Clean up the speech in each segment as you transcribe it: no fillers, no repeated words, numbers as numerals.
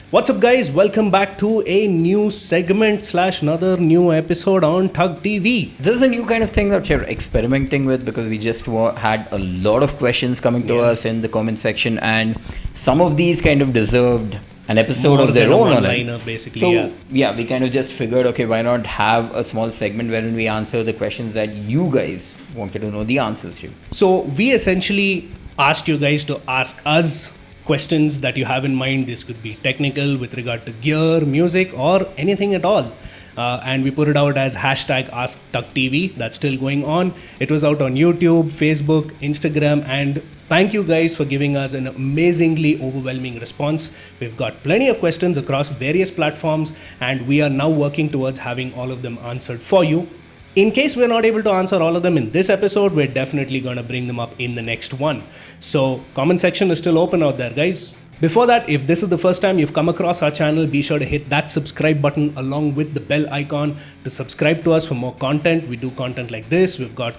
What's up, guys? Welcome back to a new segment / another new episode on TUGGtv. This is a new kind of thing that we're experimenting with because we just had a lot of questions coming to us in the comment section, and some of these kind of deserved an episode More of their than a own. one-liner, basically. So yeah, we kind of just figured, okay, why not have a small segment wherein we answer the questions that you guys wanted to know the answers to. So we essentially asked you guys to ask us questions that you have in mind. This could be technical with regard to gear, music, or anything at all. And we put it out as hashtag asktuggtv. That's still going on. It was out on YouTube, Facebook, Instagram, and thank you guys for giving us an amazingly overwhelming response. We've got plenty of questions across various platforms, and we are now working towards having all of them answered for you. In case we're not able to answer all of them in this episode, we're definitely going to bring them up in the next one. So comment section is still open out there, guys. Before that, if this is the first time you've come across our channel, be sure to hit that subscribe button along with the bell icon to subscribe to us for more content. We do content like this. We've got,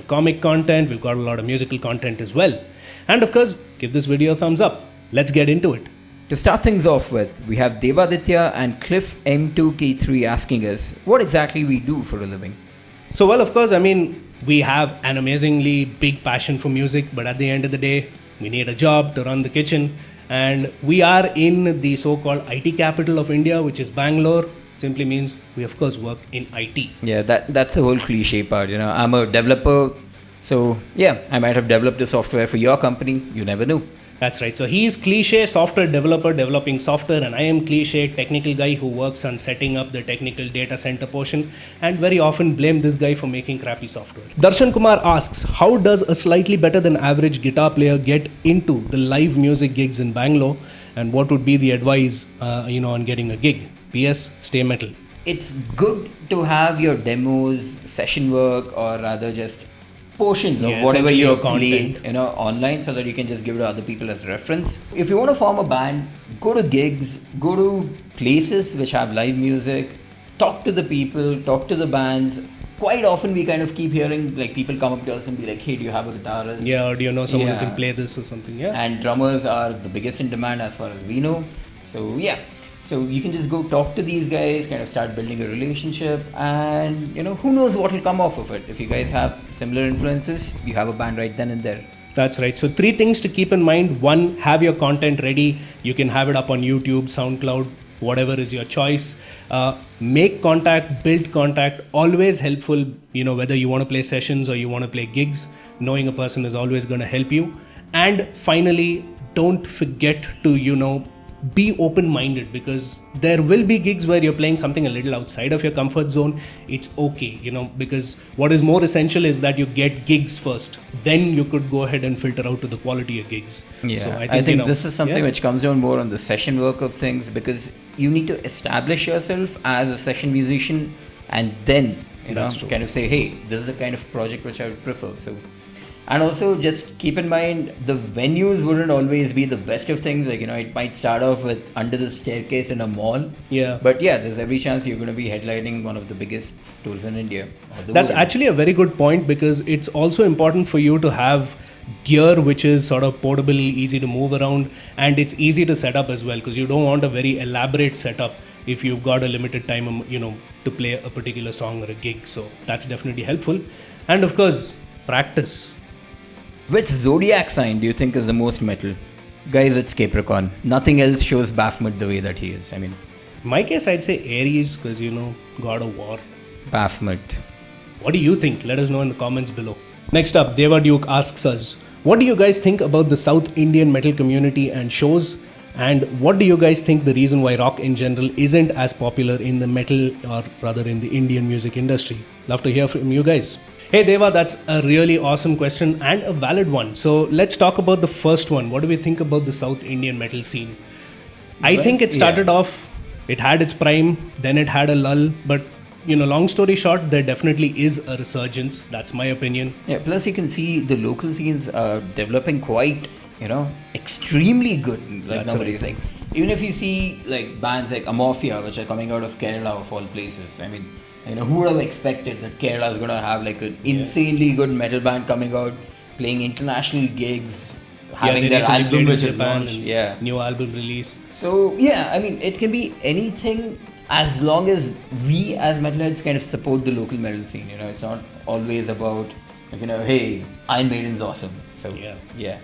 comic content. We've got a lot of musical content as well. And of course, give this video a thumbs up. Let's get into it. To start things off with, we have Athiya and Cliff M2K3 asking us what exactly we do for a living. So, well, of course, we have an amazingly big passion for music, but at the end of the day, we need a job to run the kitchen. And we are in the so-called IT capital of India, which is Bangalore. Simply means we, of course, work in IT. Yeah, that's the whole cliche part. I'm a developer. So, yeah, I might have developed the software for your company. You never knew. That's right. So he's cliche software developer developing software, and I am cliche technical guy who works on setting up the technical data center portion, and very often blame this guy for making crappy software. Darshan Kumar asks, how does a slightly better than average guitar player get into the live music gigs in Bangalore, and what would be the advice, on getting a gig? PS, stay metal. It's good to have your demos, session work, or rather just portions of whatever you're playing, online, so that you can just give it to other people as reference. If you want to form a band, go to gigs, go to places which have live music, talk to the people, talk to the bands. Quite often we kind of keep hearing like people come up to us and be like, hey, do you have a guitarist? Yeah, or do you know someone who can play this or something? Yeah. And drummers are the biggest in demand as far as we know. So yeah. So you can just go talk to these guys, kind of start building a relationship, and who knows what will come off of it. If you guys have similar influences, you have a band right then and there. That's right. So 3 things to keep in mind. 1, have your content ready. You can have it up on YouTube, SoundCloud, whatever is your choice. Make contact, build contact, always helpful, whether you want to play sessions or you want to play gigs. Knowing a person is always going to help you. And finally, don't forget to, be open-minded, because there will be gigs where you're playing something a little outside of your comfort zone. It's okay, because what is more essential is that you get gigs first. Then you could go ahead and filter out to the quality of gigs. Yeah, so I think this is something which comes down more on the session work of things, because you need to establish yourself as a session musician, and then kind of say, hey, this is the kind of project which I would prefer. So. And also just keep in mind, the venues wouldn't always be the best of things. Like, it might start off with under the staircase in a mall. Yeah. But yeah, there's every chance you're going to be headlining one of the biggest tours in India. That's actually a very good point, because it's also important for you to have gear which is sort of portable, easy to move around, and it's easy to set up as well, because you don't want a very elaborate setup if you've got a limited time, to play a particular song or a gig. So that's definitely helpful. And of course, practice. Which zodiac sign do you think is the most metal? Guys, it's Capricorn. Nothing else shows Baphomet the way that he is. In my case, I'd say Aries, because, God of War. Baphomet. What do you think? Let us know in the comments below. Next up, Deva Duke asks us, what do you guys think about the South Indian metal community and shows? And what do you guys think the reason why rock in general isn't as popular in the metal, or rather in the Indian music industry? Love to hear from you guys. Hey Deva, that's a really awesome question and a valid one. So let's talk about the first one. What do we think about the South Indian metal scene? I think it started off, it had its prime, then it had a lull, but long story short, there definitely is a resurgence. That's my opinion. Yeah, plus you can see the local scenes are developing quite, extremely good. Like nowadays, like even if you see like bands like Amorphia, which are coming out of Kerala of all places. Who would have expected that Kerala is going to have like an insanely good metal band coming out, playing international gigs, having they their recently album played in which is Japan launched. and Yeah. new album release. So yeah, I mean, it can be anything as long as we as metalheads kind of support the local metal scene. You know, it's not always about like, you know, hey, Iron Maiden's awesome. So yeah.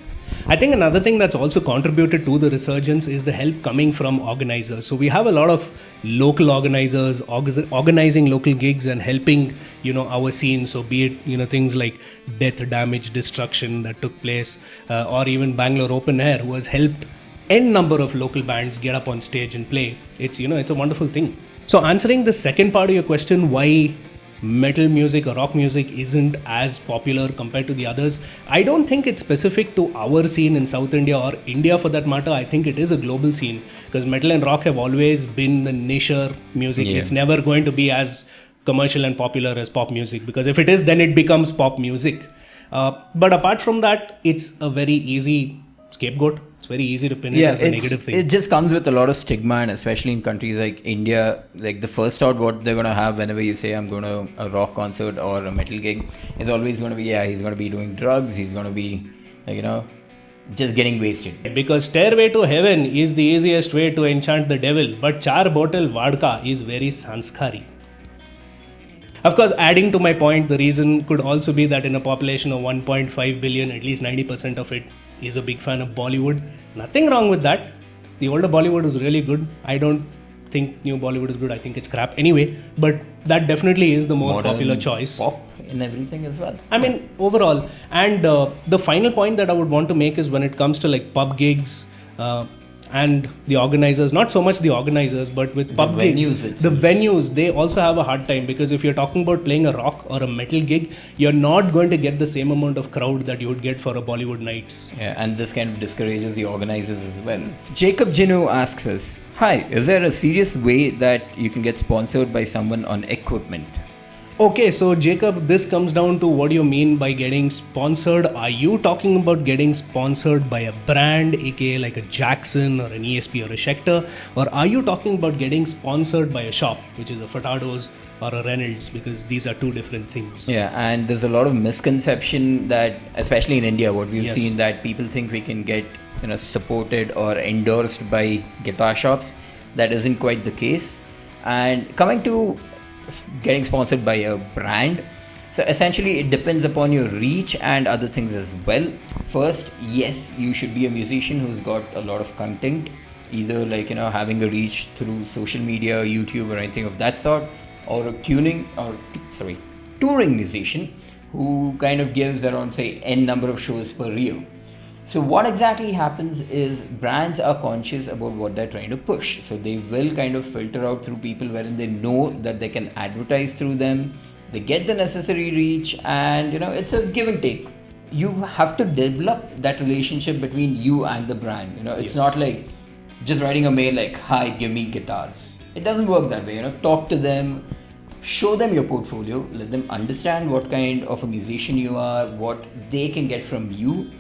I think another thing that's also contributed to the resurgence is the help coming from organizers. So we have a lot of local organizers organizing local gigs and helping, our scene. So be it, things like Death, Damage, Destruction that took place, or even Bangalore Open Air, who has helped n number of local bands get up on stage and play. It's a wonderful thing. So answering the second part of your question, why metal music or rock music isn't as popular compared to the others, I don't think it's specific to our scene in South India or India for that matter. I think it is a global scene because metal and rock have always been the niche music. It's never going to be as commercial and popular as pop music, because if it is, then it becomes pop music. But apart from that, it's a very easy scapegoat. It's very easy to pin it as a negative thing. It just comes with a lot of stigma, and especially in countries like India, like the first thought what they're going to have whenever you say I'm going to a rock concert or a metal gig is always going to be, he's going to be doing drugs, he's going to be, just getting wasted. Because Stairway to Heaven is the easiest way to enchant the devil, but Char Bottle Vodka is very sanskari. Of course, adding to my point, the reason could also be that in a population of 1.5 billion, at least 90% of it is a big fan of Bollywood. Nothing wrong with that. The older Bollywood is really good. I don't think new Bollywood is good. I think it's crap anyway. But that definitely is the more modern popular choice. Pop and everything as well. I mean, overall. And the final point that I would want to make is when it comes to like pub gigs, and the organizers, not so much the organizers, but with pub gigs, the venues, they also have a hard time, because if you're talking about playing a rock or a metal gig, you're not going to get the same amount of crowd that you would get for a Bollywood nights. Yeah, and this kind of discourages the organizers as well. Jacob Jinu asks us, hi, is there a serious way that you can get sponsored by someone on equipment? Okay, so Jacob, this comes down to what you mean by getting sponsored. Are you talking about getting sponsored by a brand, aka like a Jackson or an ESP or a Schecter? Or are you talking about getting sponsored by a shop, which is a Furtado's or a Reynolds? Because these are two different things. Yeah, and there's a lot of misconception that, especially in India, what we've seen, that people think we can get supported or endorsed by guitar shops. That isn't quite the case. And coming to getting sponsored by a brand, so essentially it depends upon your reach and other things as well. First, yes, you should be a musician who's got a lot of content, either like having a reach through social media, YouTube or anything of that sort, or a touring musician who kind of gives around say n number of shows per year. So what exactly happens is brands are conscious about what they're trying to push. So they will kind of filter out through people wherein they know that they can advertise through them. They get the necessary reach, and it's a give and take. You have to develop that relationship between you and the brand. It's not like just writing a mail like, hi, give me guitars. It doesn't work that way. Talk to them, show them your portfolio, let them understand what kind of a musician you are, what they can get from you,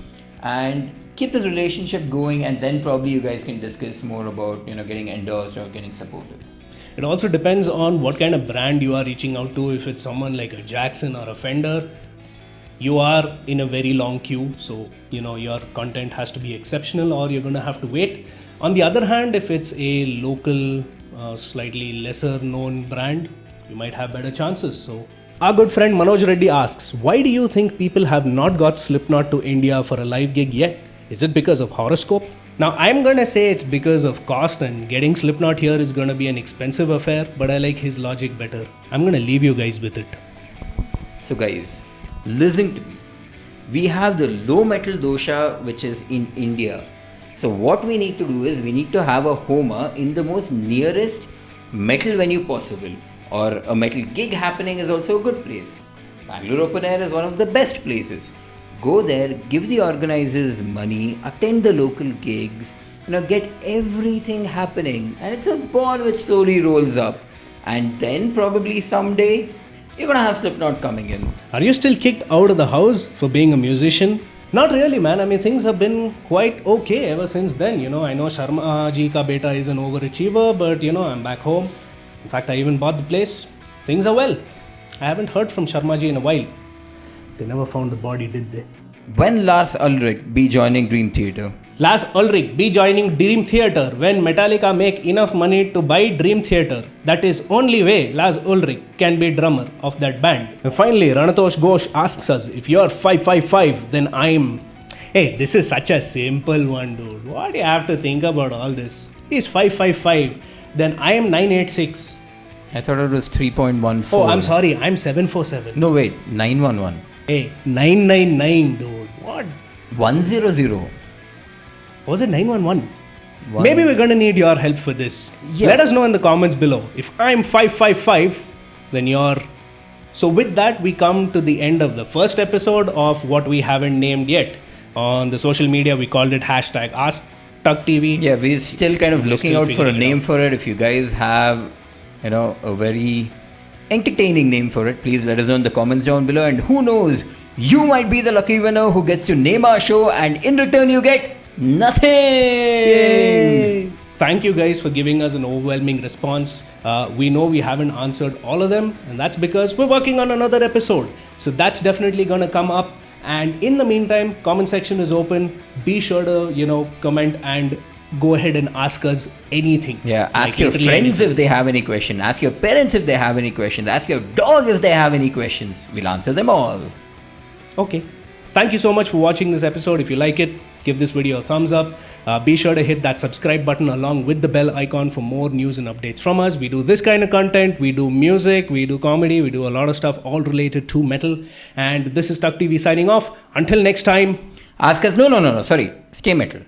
and keep this relationship going, and then probably you guys can discuss more about getting endorsed or getting supported. It also depends on what kind of brand you are reaching out to. If it's someone like a Jackson or a Fender, you are in a very long queue, so your content has to be exceptional or you're going to have to wait. On the other hand, if it's a local slightly lesser known brand, you might have better chances. So our good friend Manoj Reddy asks, why do you think people have not got Slipknot to India for a live gig yet? Is it because of horoscope? Now I'm gonna say it's because of cost, and getting Slipknot here is gonna be an expensive affair, but I like his logic better. I'm gonna leave you guys with it. So guys, listen to me. We have the low metal dosha which is in India. So what we need to do is we need to have a Homer in the most nearest metal venue possible. Or a metal gig happening is also a good place. Bangalore Open Air is one of the best places. Go there, give the organizers money, attend the local gigs, get everything happening, and it's a ball which slowly rolls up. And then probably someday you're gonna have Slipknot coming in. Are you still kicked out of the house for being a musician? Not really, man. I mean, things have been quite okay ever since then. I know Sharma ji ka beta is an overachiever, but I'm back home. In fact, I even bought the place. Things are well. I haven't heard from Sharma ji in a while. They never found the body, did they? When Lars Ulrich be joining Dream Theater? Lars Ulrich be joining Dream Theater when Metallica make enough money to buy Dream Theater. That is only way Lars Ulrich can be drummer of that band. And finally, Rana Thor asks us, if you're 555, then I'm... Hey, this is such a simple one, dude. What do you have to think about all this? He's 555, then I am 986. I thought it was 3.14. Oh, I'm sorry, I'm 747. No, wait, 911. Hey, 999, dude. What? 100. Was it 911? Maybe we're going to need your help for this. Yeah. Let us know in the comments below. If I'm 555, then you're... So with that, we come to the end of the first episode of what we haven't named yet. On the social media, we called it hashtag asktuggtv. Yeah, we're still kind of looking out for a name for it. If you guys have, a very entertaining name for it, please let us know in the comments down below. And who knows, you might be the lucky winner who gets to name our show, and in return you get nothing. Yay. Thank you guys for giving us an overwhelming response. We know we haven't answered all of them, and that's because we're working on another episode. So that's definitely going to come up. And in the meantime, comment section is open. Be sure to, comment and go ahead and ask us anything. Yeah, ask your friends if they have any question. Ask your parents if they have any questions. Ask your dog if they have any questions. We'll answer them all. Okay. Thank you so much for watching this episode. If you like it, give this video a thumbs up. Be sure to hit that subscribe button along with the bell icon for more news and updates from us. We do this kind of content. We do music, we do comedy, we do a lot of stuff all related to metal. And this is TUGGtv signing off. Until next time. Ask us, no, sorry. Stay metal.